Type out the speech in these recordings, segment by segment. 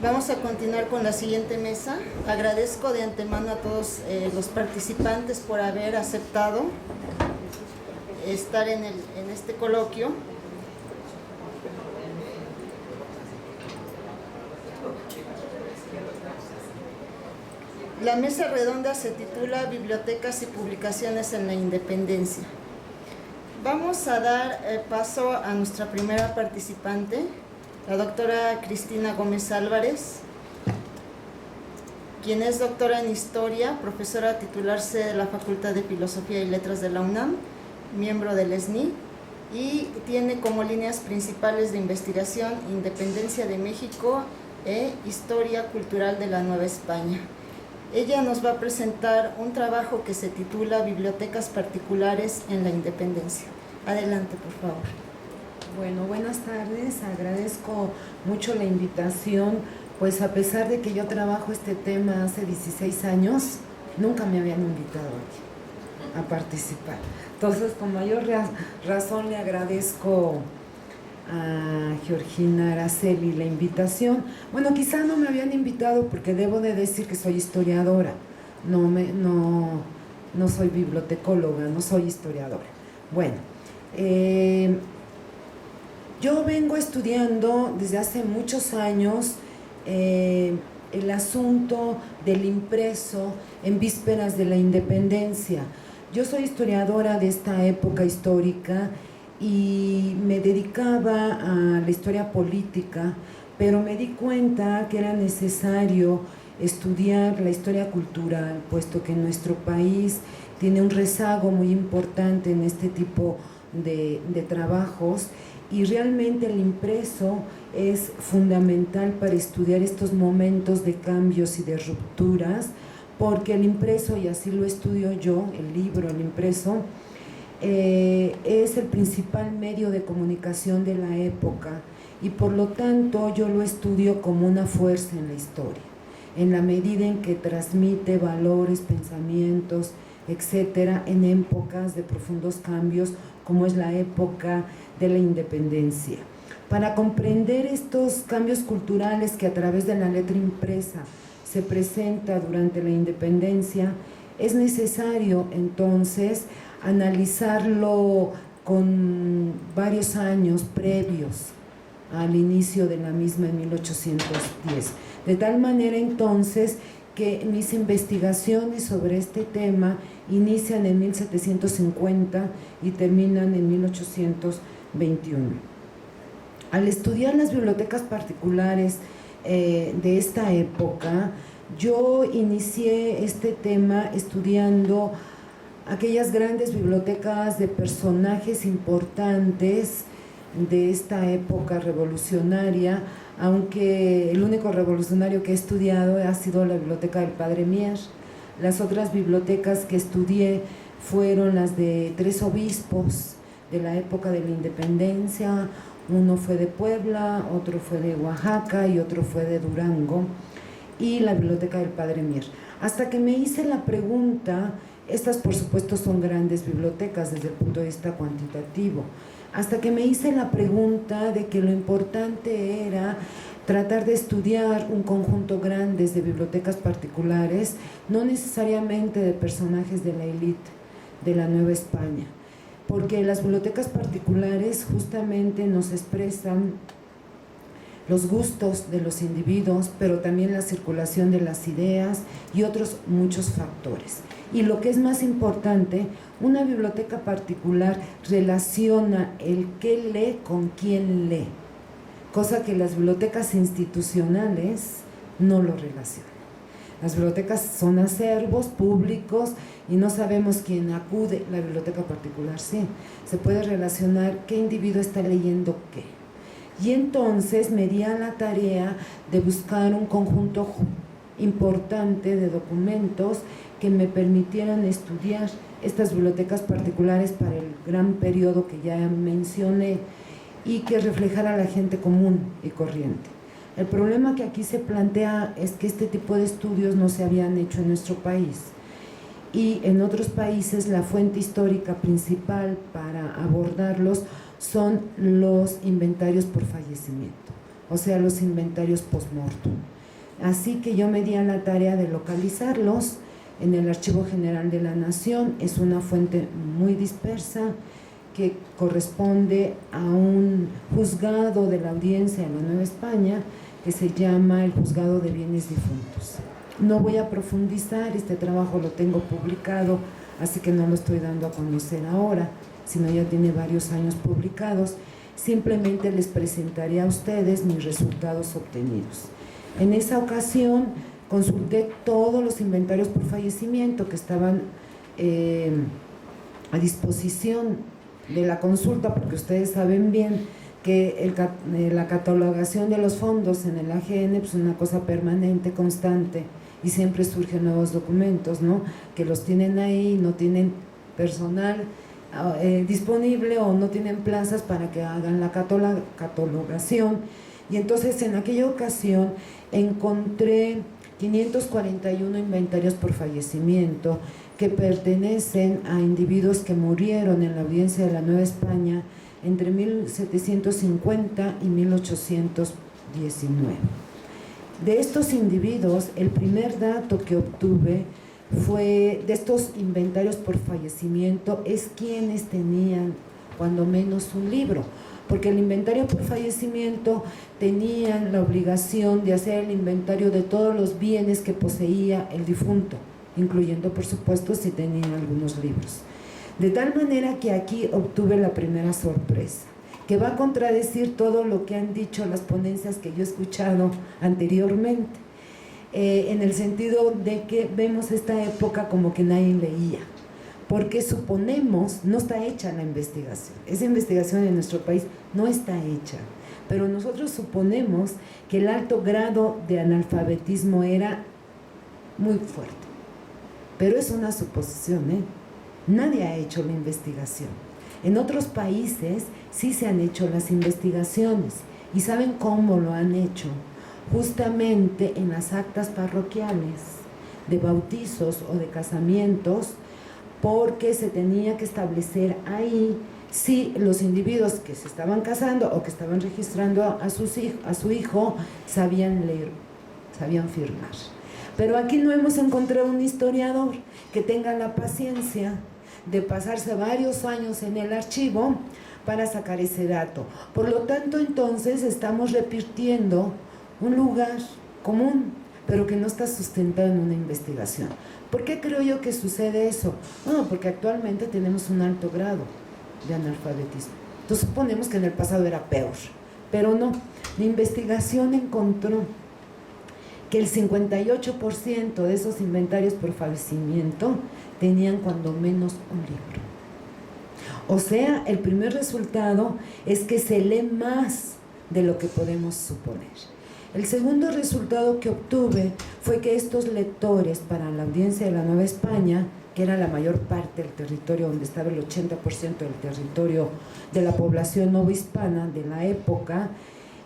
Vamos a continuar con la siguiente mesa. Agradezco de antemano a todos los participantes por haber aceptado estar en este coloquio. La mesa redonda se titula Bibliotecas y publicaciones en la Independencia. Vamos a dar paso a nuestra primera participante, la doctora Cristina Gómez Álvarez, quien es doctora en Historia, profesora titularse de la Facultad de Filosofía y Letras de la UNAM, miembro del SNI, y tiene como líneas principales de investigación Independencia de México e Historia Cultural de la Nueva España. Ella nos va a presentar un trabajo que se titula Bibliotecas particulares en la Independencia. Adelante, por favor. Bueno, buenas tardes. Agradezco mucho la invitación, pues a pesar de que yo trabajo este tema hace 16 años, nunca me habían invitado aquí a participar. Entonces, con mayor razón le agradezco a Georgina Araceli la invitación. Bueno, quizá no me habían invitado porque debo de decir que soy historiadora, no soy bibliotecóloga, no soy historiadora. Bueno, yo vengo estudiando desde hace muchos años el asunto del impreso en vísperas de la independencia. Yo soy historiadora de esta época histórica y me dedicaba a la historia política, pero me di cuenta que era necesario estudiar la historia cultural, puesto que nuestro país tiene un rezago muy importante en este tipo de trabajos, y realmente el impreso es fundamental para estudiar estos momentos de cambios y de rupturas, porque el impreso, y así lo estudio yo, el libro, el impreso, es el principal medio de comunicación de la época, y por lo tanto yo lo estudio como una fuerza en la historia, en la medida en que transmite valores, pensamientos, etcétera, en épocas de profundos cambios, como es la época de la independencia. Para comprender estos cambios culturales que a través de la letra impresa se presenta durante la independencia, es necesario entonces analizarlo con varios años previos al inicio de la misma en 1810. De tal manera entonces que mis investigaciones sobre este tema inician en 1750 y terminan en 1821. Al estudiar las bibliotecas particulares de esta época, yo inicié este tema estudiando aquellas grandes bibliotecas de personajes importantes de esta época revolucionaria, aunque el único revolucionario que he estudiado ha sido la biblioteca del Padre Mier. Las otras bibliotecas que estudié fueron las de 3 obispos de la época de la independencia. Uno fue de Puebla, otro fue de Oaxaca y otro fue de Durango, y la biblioteca del Padre Mier. Hasta que me hice la pregunta, estas por supuesto son grandes bibliotecas desde el punto de vista cuantitativo, hasta que me hice la pregunta de que lo importante era tratar de estudiar un conjunto grande de bibliotecas particulares, no necesariamente de personajes de la élite de la Nueva España, porque las bibliotecas particulares justamente nos expresan los gustos de los individuos, pero también la circulación de las ideas y otros muchos factores. Y lo que es más importante, una biblioteca particular relaciona el qué lee con quién lee, cosa que las bibliotecas institucionales no lo relacionan. Las bibliotecas son acervos públicos y no sabemos quién acude. La biblioteca particular sí, se puede relacionar qué individuo está leyendo qué. Y entonces me di a la tarea de buscar un conjunto importante de documentos que me permitieran estudiar estas bibliotecas particulares para el gran periodo que ya mencioné y que reflejara a la gente común y corriente. El problema que aquí se plantea es que este tipo de estudios no se habían hecho en nuestro país, y en otros países la fuente histórica principal para abordarlos son los inventarios por fallecimiento. o sea, los inventarios post-mortem. Así que yo me di a la tarea de localizarlos en el Archivo General de la Nación. Es una fuente muy dispersa que corresponde a un juzgado de la Audiencia de la Nueva España que se llama el Juzgado de Bienes Difuntos. No voy a profundizar, este trabajo lo tengo publicado, así que no lo estoy dando a conocer ahora, sino ya tiene varios años publicados. Simplemente les presentaré a ustedes mis resultados obtenidos. En esa ocasión consulté todos los inventarios por fallecimiento que estaban a disposición de la consulta, porque ustedes saben bien que la catalogación de los fondos en el AGN pues, es una cosa permanente, constante, y siempre surgen nuevos documentos, ¿no? Que los tienen ahí, no tienen personal disponible o no tienen plazas para que hagan la catalogación. Y entonces en aquella ocasión encontré 541 inventarios por fallecimiento que pertenecen a individuos que murieron en la Audiencia de la Nueva España entre 1750 y 1819. De estos individuos, el primer dato que obtuve fue de estos inventarios por fallecimiento, es quienes tenían cuando menos un libro, porque el inventario por fallecimiento tenían la obligación de hacer el inventario de todos los bienes que poseía el difunto, incluyendo por supuesto si tenían algunos libros. De tal manera que aquí obtuve la primera sorpresa, que va a contradecir todo lo que han dicho las ponencias que yo he escuchado anteriormente, en el sentido de que vemos esta época como que nadie leía, porque suponemos, no está hecha la investigación, esa investigación en nuestro país no está hecha, pero nosotros suponemos que el alto grado de analfabetismo era muy fuerte, pero es una suposición, nadie ha hecho la investigación. En otros países sí se han hecho las investigaciones, y ¿saben cómo lo han hecho? Justamente en las actas parroquiales de bautizos o de casamientos, porque se tenía que establecer ahí si los individuos que se estaban casando o que estaban registrando a su hijo sabían leer, sabían firmar. Pero aquí no hemos encontrado un historiador que tenga la paciencia de pasarse varios años en el archivo para sacar ese dato. Por lo tanto, entonces estamos repitiendo un lugar común, pero que no está sustentado en una investigación. ¿Por qué creo yo que sucede eso? Bueno, porque actualmente tenemos un alto grado de analfabetismo. Entonces suponemos que en el pasado era peor, pero no. La investigación encontró que el 58% de esos inventarios por fallecimiento tenían cuando menos un libro. O sea, el primer resultado es que se lee más de lo que podemos suponer. El segundo resultado que obtuve fue que estos lectores para la Audiencia de la Nueva España, que era la mayor parte del territorio, donde estaba el 80% del territorio de la población novohispana de la época,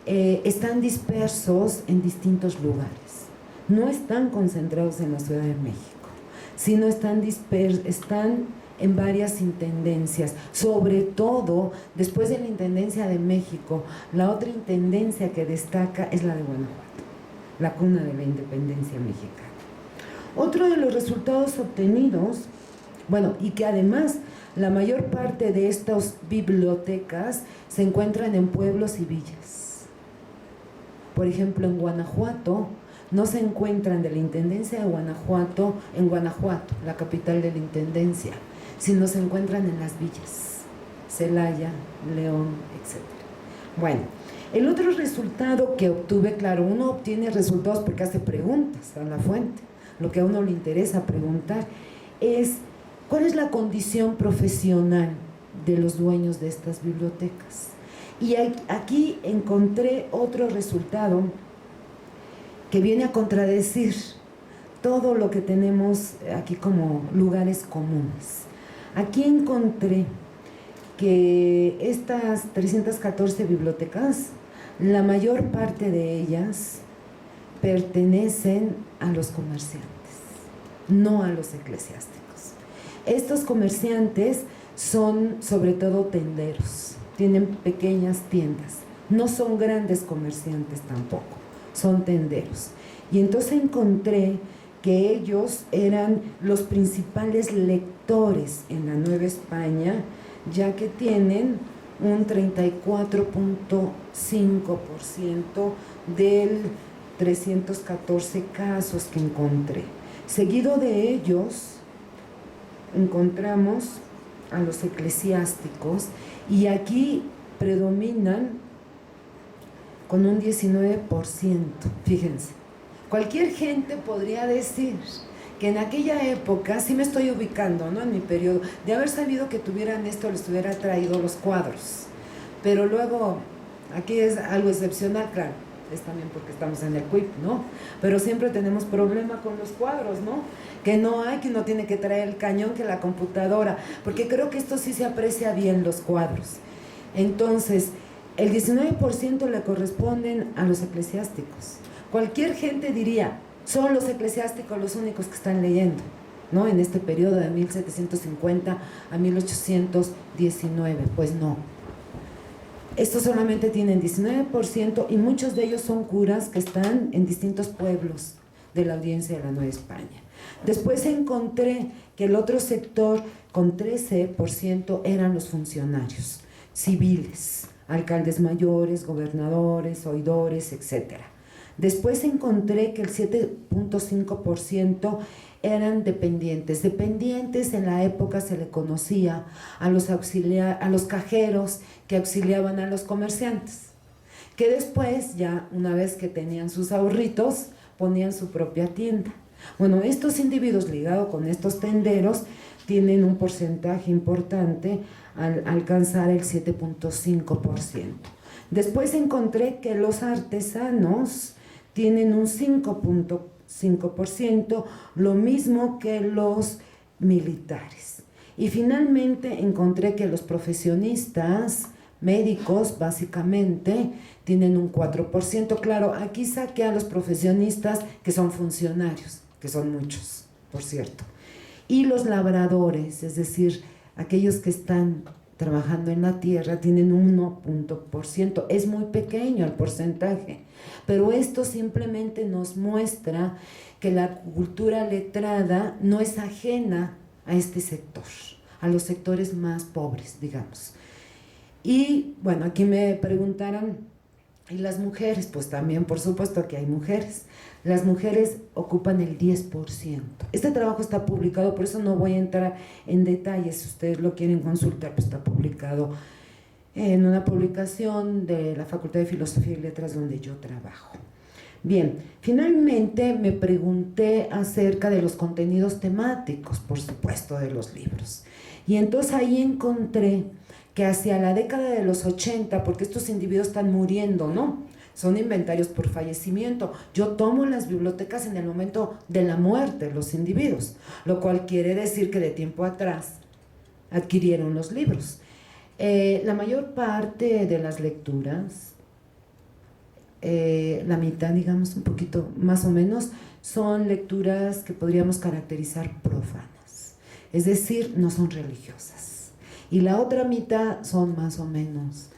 están dispersos en distintos lugares. No están concentrados en la Ciudad de México, sino están en varias intendencias. Sobre todo, después de la Intendencia de México, la otra intendencia que destaca es la de Guanajuato, la cuna de la independencia mexicana. Otro de los resultados obtenidos, bueno, y que además la mayor parte de estas bibliotecas se encuentran en pueblos y villas. Por ejemplo, en Guanajuato no se encuentran de la Intendencia de Guanajuato en Guanajuato, la capital de la Intendencia, sino se encuentran en las villas, Celaya, León, etc. Bueno, el otro resultado que obtuve, claro, uno obtiene resultados porque hace preguntas a la fuente. Lo que a uno le interesa preguntar es ¿cuál es la condición profesional de los dueños de estas bibliotecas? Y aquí encontré otro resultado que viene a contradecir todo lo que tenemos aquí como lugares comunes. Aquí encontré que estas 314 bibliotecas, la mayor parte de ellas pertenecen a los comerciantes, no a los eclesiásticos. Estos comerciantes son sobre todo tenderos, tienen pequeñas tiendas, no son grandes comerciantes tampoco, son tenderos. Y entonces encontré que ellos eran los principales lectores en la Nueva España, ya que tienen un 34.5% del 314 casos que encontré. Seguido de ellos encontramos a los eclesiásticos, y aquí predominan con un 19%, fíjense. Cualquier gente podría decir que en aquella época, sí me estoy ubicando, ¿no?, en mi periodo, de haber sabido que tuvieran esto, les hubiera traído los cuadros. Pero luego, aquí es algo excepcional, claro, es también porque estamos en el CUIP, ¿no? Pero siempre tenemos problema con los cuadros, ¿no? Que no hay, que uno tiene que traer el cañón, que la computadora, porque creo que esto sí se aprecia bien, los cuadros. Entonces, el 19% le corresponden a los eclesiásticos. Cualquier gente diría, son los eclesiásticos los únicos que están leyendo, ¿no?, en este periodo de 1750 a 1819. Pues no. Estos solamente tienen 19%, y muchos de ellos son curas que están en distintos pueblos de la audiencia de la Nueva España. Después encontré que el otro sector, con 13%, eran los funcionarios civiles, alcaldes mayores, gobernadores, oidores, etc. Después encontré que el 7.5% eran dependientes. Dependientes en la época se le conocía a los cajeros que auxiliaban a los comerciantes, que después, ya una vez que tenían sus ahorritos, ponían su propia tienda. Bueno, estos individuos ligados con estos tenderos tienen un porcentaje importante al alcanzar el 7.5%. Después encontré que los artesanos tienen un 5.5%, lo mismo que los militares. Y finalmente encontré que los profesionistas médicos, básicamente, tienen un 4%. Claro, aquí saqué a los profesionistas que son funcionarios, que son muchos, por cierto. Y los labradores, es decir, aquellos que están trabajando en la tierra, tienen un 1%. Es muy pequeño el porcentaje, pero esto simplemente nos muestra que la cultura letrada no es ajena a este sector, a los sectores más pobres, digamos. Y bueno, aquí me preguntaron, ¿y las mujeres? Pues también, por supuesto que hay mujeres. Las mujeres ocupan el 10%. Este trabajo está publicado, por eso no voy a entrar en detalles. Si ustedes lo quieren consultar, pues está publicado en una publicación de la Facultad de Filosofía y Letras donde yo trabajo. Bien, finalmente me pregunté acerca de los contenidos temáticos, por supuesto, de los libros. Y entonces ahí encontré que hacia la década de los 80, porque estos individuos están muriendo, ¿no?, son inventarios por fallecimiento. Yo tomo las bibliotecas en el momento de la muerte de los individuos, lo cual quiere decir que de tiempo atrás adquirieron los libros. La mayor parte de las lecturas, la mitad, digamos, un poquito más o menos, son lecturas que podríamos caracterizar profanas, es decir, no son religiosas. Y la otra mitad son más o menos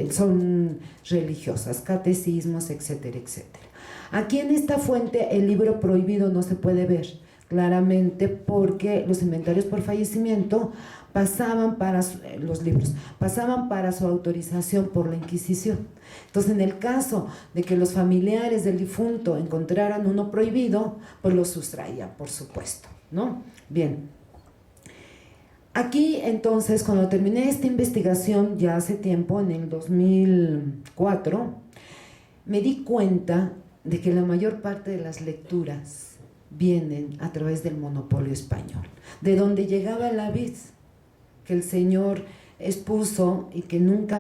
son religiosas, catecismos, etcétera, etcétera. Aquí en esta fuente el libro prohibido no se puede ver claramente porque los inventarios por fallecimiento pasaban para los libros, pasaban para su autorización por la Inquisición. Entonces, en el caso de que los familiares del difunto encontraran uno prohibido, pues lo sustraían, por supuesto, ¿no? Bien. Aquí, entonces, cuando terminé esta investigación, ya hace tiempo, en el 2004, me di cuenta de que la mayor parte de las lecturas vienen a través del monopolio español, de donde llegaba la vid, que el señor expuso y que nunca